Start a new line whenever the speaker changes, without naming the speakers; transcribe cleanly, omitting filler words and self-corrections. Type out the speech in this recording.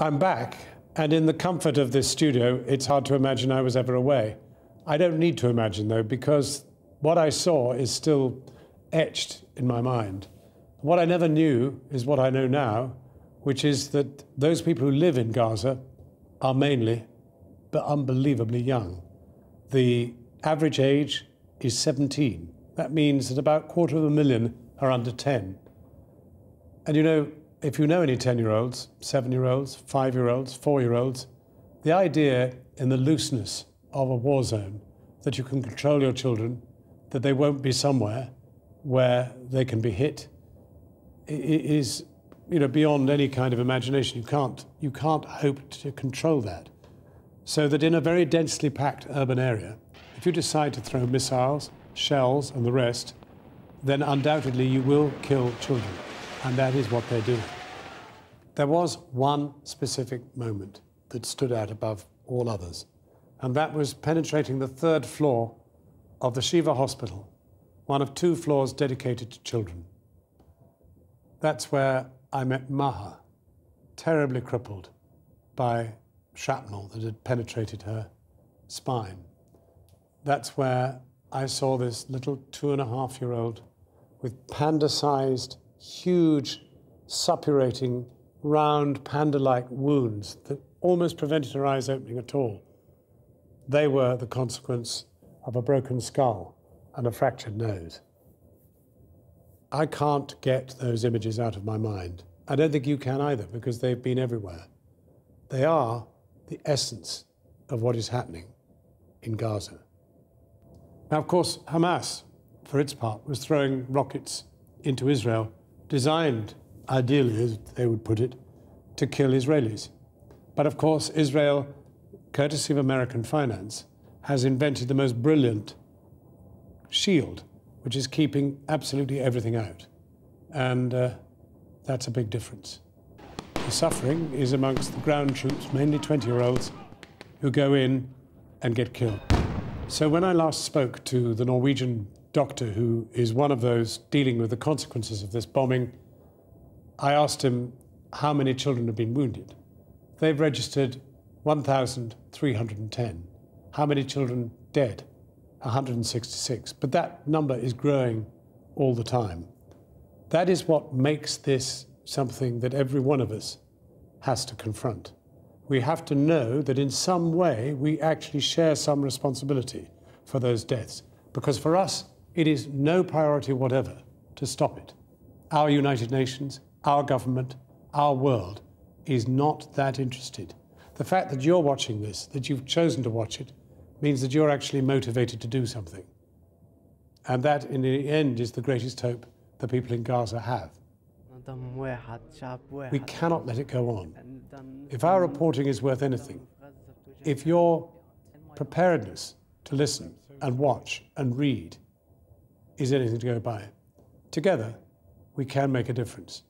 I'm back, and in the comfort of this studio, it's hard to imagine I was ever away. I don't need to imagine, though, because what I saw is still etched in my mind. What I never knew is what I know now, which is that those people who live in Gaza are mainly, but unbelievably young. The average age is 17. That means that about 250,000 are under 10. And you know, if you know any 10-year-olds, 7-year-olds, 5-year-olds, 4-year-olds, the idea in the looseness of a war zone that you can control your children, that they won't be somewhere where they can be hit, is, you know, beyond any kind of imagination. You can't hope to control that. So that in a very densely packed urban area, if you decide to throw missiles, shells and the rest, then undoubtedly you will kill children. And that is what they're doing. There was one specific moment that stood out above all others, and that was penetrating the 3rd floor of the Shiva Hospital, one of 2 floors dedicated to children. That's where I met Maha, terribly crippled by shrapnel that had penetrated her spine. That's where I saw this little 2.5-year-old with panda-sized, huge, suppurating, round, panda-like wounds that almost prevented her eyes opening at all. They were the consequence of a broken skull and a fractured nose. I can't get those images out of my mind. I don't think you can either, because they've been everywhere. They are the essence of what is happening in Gaza. Now, of course, Hamas, for its part, was throwing rockets into Israel, designed, ideally, as they would put it, to kill Israelis. But of course, Israel, courtesy of American finance, has invented the most brilliant shield, which is keeping absolutely everything out. And that's a big difference. The suffering is amongst the ground troops, mainly 20-year-olds, who go in and get killed. So when I last spoke to the Norwegian doctor who is one of those dealing with the consequences of this bombing, I asked him how many children have been wounded. They've registered 1,310. How many children dead? 166. But that number is growing all the time. That is what makes this something that every one of us has to confront. We have to know that in some way we actually share some responsibility for those deaths, because for us it is no priority whatever to stop it. Our United Nations, our government, our world is not that interested. The fact that you're watching this, that you've chosen to watch it, means that you're actually motivated to do something. And that, in the end, is the greatest hope the people in Gaza have. We cannot let it go on. If our reporting is worth anything, if your preparedness to listen and watch and read is anything to go by, together we can make a difference.